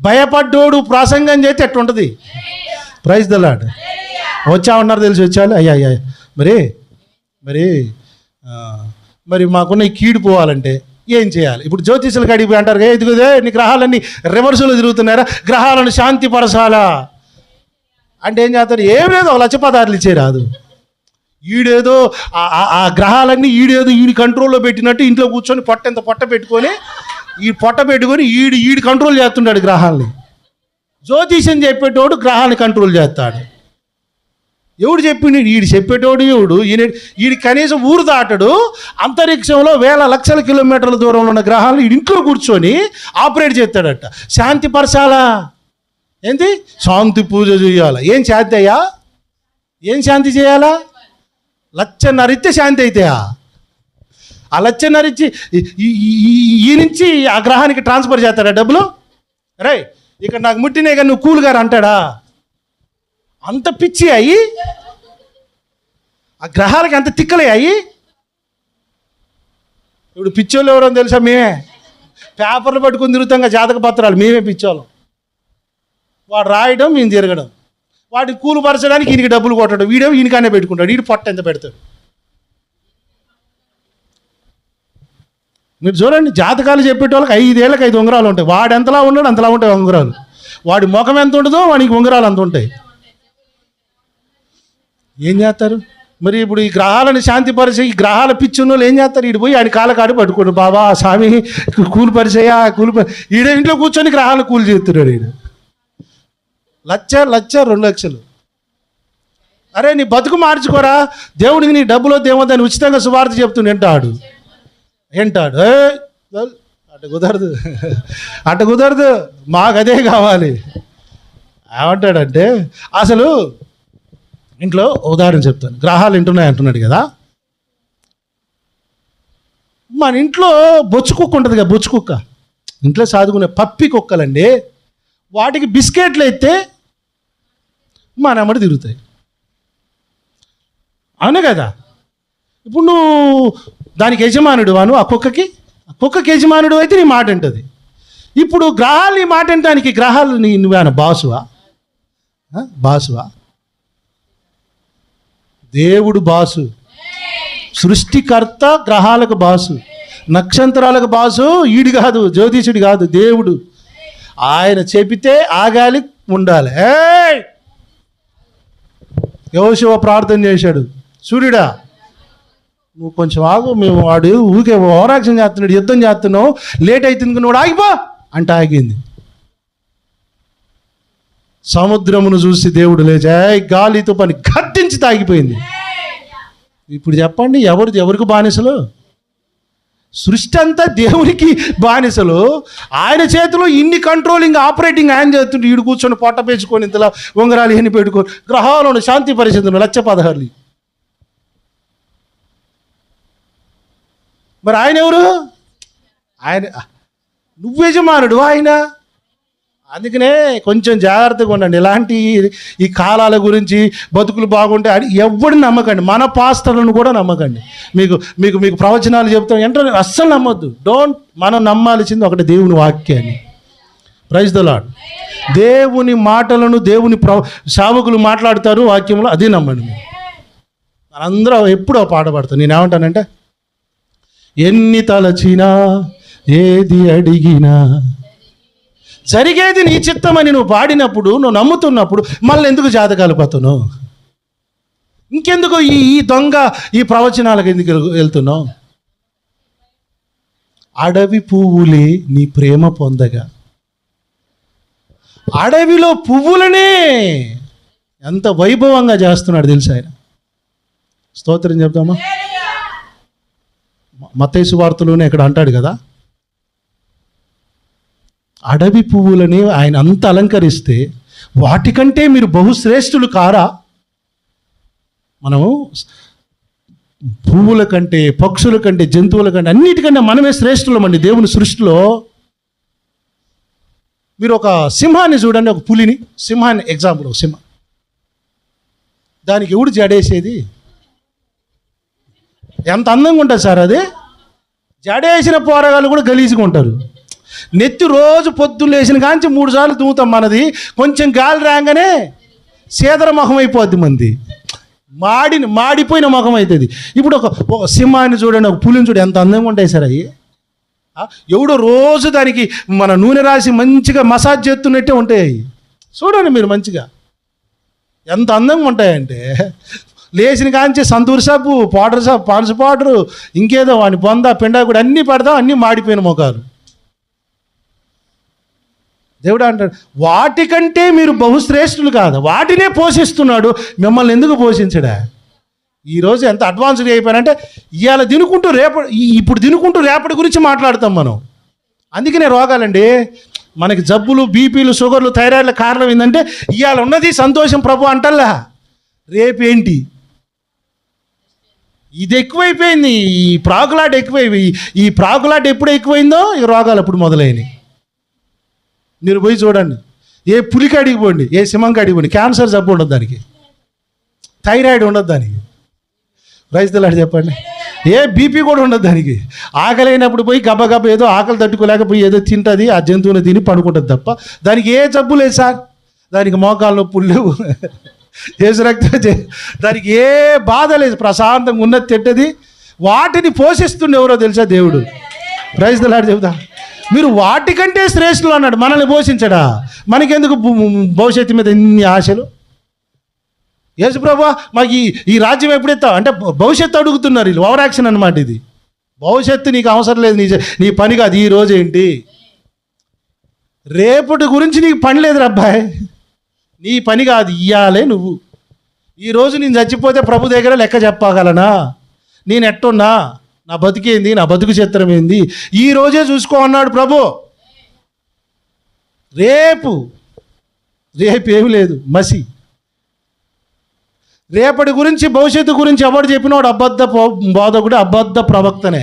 భయపడ్డోడు ప్రసంగం చేస్తే ఎట్టుంటుంది. Praise the lord. వచ్చా ఉన్నారు తెలిసి వచ్చాను. అయ్యా మరి మరి మరి మాకున్న ఈ కీడు పోవాలంటే ఏం చేయాలి? ఇప్పుడు జ్యోతిషులకు అడిగి అంటారు, ఇదిగోదే నీ గ్రహాలన్నీ రివర్సులు తిరుగుతున్నారా, గ్రహాలను శాంతిపరచాలా అంటే ఏం చేస్తారు? ఏం లేదు, ఒక 1,00,000 పదార్థాలు ఇచ్చే రాదు. ఈడేదో ఆ గ్రహాలన్నీ ఈడి కంట్రోల్లో పెట్టినట్టు ఇంట్లో కూర్చొని పొట్ట పెట్టుకొని ఈడు కంట్రోల్ చేస్తున్నాడు గ్రహాలని. జ్యోతిషం చెప్పేటోడు గ్రహాన్ని కంట్రోల్ చేస్తాడు. ఎవడు చెప్పిండు? ఈడు చెప్పేటోడు ఎవడు? ఈయన కనీసం ఊరు దాటడు. అంతరిక్షంలో వేల లక్షల కిలోమీటర్ల దూరంలో ఉన్న గ్రహాలను ఈడు ఇంట్లో కూర్చొని ఆపరేట్ చేస్తాడట. శాంతి పరచాలా? ఏంటి? శాంతి పూజ చేయాలా? ఏం శాంతి అయ్యా? ఏం శాంతి చేయాలా? 1,50,000 ఇస్తే శాంతి అవుతాయా? ఆ 1,50,000 ఇచ్చి ఈ నుంచి ఆ గ్రహానికి ట్రాన్స్ఫర్ చేస్తాడా డబ్బులు? రే ఇక్కడ నాకు ముట్టినే కానీ నువ్వు కూల్ గారు అంటాడా? అంత పిచ్చి అయ్యి ఆ గ్రహాలకి అంత తిక్కలే అయ్యి. ఇప్పుడు పిచ్చోళ్ళు ఎవరో తెలుసా? మేమే పేపర్లు పట్టుకుని తిరుగుతాం జాతక పత్రాలు. మేమే పిచ్చోళ్ళం. వాడు రాయడం, మేము తిరగడం. వాడిని కూలుపరచడానికి ఈయనకి డబ్బులు కొట్టడం. వీడేమో ఈయనకానే పెట్టుకుంటాడు. వీడు పొట్ట ఎంత పెడతాడు? మీరు చూడండి, జాతకాలు చెప్పేటోళ్ళకి 5 ఏళ్ళకి 5 ఉంగరాలు ఉంటాయి. వాడు ఎంతలా ఉన్నాడు అంతలా ఉంటాయి ఉంగరాలు. వాడి ముఖం ఎంత ఉంటుందో వాడికి ఉంగరాలు అంత ఉంటాయి. ఏం చేస్తారు మరి? ఇప్పుడు ఈ గ్రహాలను శాంతిపరిచే ఈ గ్రహాల పిచ్చున్న వాళ్ళు ఏం చేస్తారు? ఈడు పోయి ఆయన కాలకాడు పట్టుకోండి, బాబా స్వామి కూలి పరిచయా ఈడ ఇంట్లో కూర్చొని గ్రహాలు కూలి చేస్తున్నాడు. ఈడు 1,00,000 2 లక్షలు. అరే నీ బతుకు మార్చుకోరా, దేవుడికి నీ డబ్బులో దేవతని ఉచితంగా సువార్త చెప్తుండే వింటాడు. అట్ట కుదరదు, మాకు అదే కావాలి. ఏమంటాడంటే అసలు ఇంట్లో ఉదాహరణ చెప్తాను. గ్రహాలు వింటున్నాయి అంటున్నాడు కదా. మన ఇంట్లో బొచ్చు కుక్క ఉంటుంది కదా, బొచ్చు కుక్క ఇంట్లో సాదుకునే పప్పి కుక్కలండి. వాటికి బిస్కెట్లు అయితే మన అమ్మడి తిరుగుతాయి, అవును కదా. ఇప్పుడు నువ్వు దానికి యజమానుడు వాను, ఆ కుక్కకి యజమానుడు అయితే నీ మాట వింటుంది. ఇప్పుడు గ్రహాలు నీ మాట వినటానికి గ్రహాలు నువ్వేనా బాసువా? దేవుడు బాసు, సృష్టికర్త గ్రహాలకు బాసు, నక్షత్రాలకు బాసు. ఈడు కాదు, జ్యోతిషుడు కాదు, దేవుడు. ఆయన చెబితే ఆగాలి, ఉండాలి. యోషువ ప్రార్థన చేశాడు, సూర్యుడా నువ్వు కొంచెం ఆగు, మేము వాడు ఊరికే ఓవరాక్షన్ చేస్తున్నాడు, యుద్ధం చేస్తున్నావు, లేట్ అవుతుంది, నువ్వు ఆగిపో అంటే ఆగింది. సముద్రమును చూసి దేవుడు లేచా గాలితో పని గద్దించి తాగిపోయింది. ఇప్పుడు చెప్పండి, ఎవరికి బానిసలు? సృష్టి అంతా దేవునికి బానిసలు. ఆయన చేతిలో ఇన్ని కంట్రోలింగ్ ఆపరేటింగ్ ఆయన చేస్తుంటే ఈడు కూర్చొని పొట్ట పేర్చుకొని ఇంతలా ఉంగరాలు ఎన్ని పెట్టుకొని గ్రహాలను శాంతి పరిస్థితులు 1,16,000. మరి ఆయన ఎవరు? ఆయన నువ్వు యజమానుడు, ఆయన. అందుకనే కొంచెం జాగ్రత్తగా ఉండండి. ఇలాంటి ఈ కాలాల గురించి బతుకులు బాగుంటే అని ఎవరిని నమ్మకండి. మన పాస్టర్లను కూడా నమ్మకండి. మీకు ప్రవచనాలు చెప్తాం ఏంటో అస్సలు నమ్మొద్దు. మనం నమ్మాల్సింది ఒకటి, దేవుని వాక్యాన్ని. Praise the lord. దేవుని మాటలను దేవుని సేవకులు మాట్లాడతారు వాక్యంలో, అదే నమ్మండి. మనందరూ ఎప్పుడో పాట పాడతాం. నేనేమంటానంటే, ఎన్ని తలచినా ఏది అడిగినా జరిగేది నీ చిత్తమని నువ్వు పాడినప్పుడు, నువ్వు నమ్ముతున్నప్పుడు మళ్ళీ ఎందుకు జాతకాలు పడుతున్నావు? ఇంకెందుకు ఈ దొంగ ఈ ప్రవచనాలకు ఎందుకు వెళ్తున్నావు? అడవి పువ్వులే నీ ప్రేమ పొందగా, అడవిలో పువ్వులనే ఎంత వైభవంగా చేస్తున్నాడు తెలుసు ఆయన. స్తోత్రం చెప్తామా? మత్తయి సువార్తలోనే ఇక్కడ అంటాడు కదా, అడవి పువ్వులని ఆయన అంత అలంకరిస్తే వాటికంటే మీరు బహుశ్రేష్ఠులు కారా? మనము పువ్వుల కంటే, పక్షుల కంటే, జంతువుల కంటే అన్నిటికంటే మనమే శ్రేష్ఠులమండి దేవుని సృష్టిలో. మీరు ఒక సింహాన్ని చూడండి, ఒక పులిని, సింహాన్ని ఎగ్జాంపుల్, ఒక సింహం, దానికి ఎవడు జడేసేది? ఎంత అందంగా ఉంటుంది సార్ అది. జడేసిన పోరగాళ్ళు కూడా గలీజ్గా ఉంటారు. నెత్తి రోజు పొద్దున్న లేచిన కాంచి 3 సార్లు దువ్వుతాం. మనది కొంచెం గాలి రాగానే సేదర ముఖం అయిపోద్ది. మంది మాడిపోయిన ముఖం అవుతుంది. ఇప్పుడు ఒక సింహాన్ని చూడండి, ఒక పులిని చూడండి, ఎంత అందంగా ఉంటాయి సార్ అవి. ఎవడో రోజు దానికి మన నూనె రాసి మంచిగా మసాజ్ చేస్తున్నట్టే ఉంటాయి. చూడండి మీరు మంచిగా ఎంత అందంగా ఉంటాయంటే, లేచిన కాంచి సంతూర్ సబ్బు, పౌడర్ సబ్బు, పాన్స్ పౌడరు, ఇంకేదో వాడిని బొంద పిండా కూడా అన్నీ పడదాం, అన్నీ మాడిపోయిన ముఖాలు. దేవుడు అంటాడు, వాటికంటే మీరు బహుశ్రేష్ఠులు కాదు, వాటినే పోషిస్తున్నాడు, మిమ్మల్ని ఎందుకు పోషించడా? ఈరోజు ఎంత అడ్వాన్స్డ్ అయిపోయానంటే ఇవాళ ఇప్పుడు తినుకుంటూ రేపటి గురించి మాట్లాడతాం మనం. అందుకనే రోగాలండి మనకి, జబ్బులు, బీపీలు, షుగర్లు, థైరాయిడ్ల కారణం ఏంటంటే ఇవాళ ఉన్నది సంతోషం ప్రభు అంటల్లా, రేపేంటి ఇది ఎక్కువైపోయింది. ఈ ప్రాకులాట ఎక్కువైపోయి, ఈ ప్రాకులాట ఎప్పుడు ఎక్కువైందో ఈ రోగాలు అప్పుడు మొదలైనవి. మీరు పోయి చూడండి, ఏ పులికాడికి పోండి, ఏ సింహంకాడికి పోండి, క్యాన్సర్ జబ్బు ఉండదు దానికి, థైరాయిడ్ ఉండదు దానికి, రైతులాడు చెప్పండి, ఏ బీపీ కూడా ఉండదు దానికి. ఆకలి అయినప్పుడు పోయి గబగబ ఏదో ఆకలి తట్టుకోలేకపోయి ఏదో తింటుంది, ఆ జంతువుని తిని పడుకుంటుంది తప్ప దానికి ఏ జబ్బు లేదు సార్. దానికి మోకాళ్ళ నొప్పులు లేవు, దానికి ఏ బాధ లేదు, ప్రశాంతంగా ఉన్నది తింటది. వాటిని పోషిస్తుండే ఎవరో తెలుసా? దేవుడు. రైతులాడు చెబుతా, మీరు వాటికంటే శ్రేష్ఠులు అన్నాడు, మనల్ని పోషించడా? మనకెందుకు భవిష్యత్తు మీద ఎన్ని ఆశలు? యేసు ప్రభువా మాకు ఈ రాజ్యం ఎప్పుడెత్తావు అంటే భవిష్యత్తు అడుగుతున్నారు వీళ్ళు. ఓవర్ యాక్షన్ అనమాట ఇది. భవిష్యత్తు నీకు అవసరం లేదు, నీ పని కాదు. ఈ రోజు ఏంటి, రేపటి గురించి నీకు పని లేదు అబ్బాయి, నీ పని కాదు, ఇయ్యాలే నువ్వు. ఈరోజు నేను చచ్చిపోతే ప్రభు దగ్గర లెక్క చెప్పగలనా? నేను ఎట్టున్నా, నా బతికేంది, నా బతుకు చిత్రం ఏంది, ఈ రోజే చూసుకో అన్నాడు ప్రభు. రేపు ఏమి లేదు, మసి. రేపటి గురించి, భవిష్యత్తు గురించి ఎవడు చెప్పినవాడు అబద్ధ బోధకుడు, అబద్ధ ప్రవక్తనే.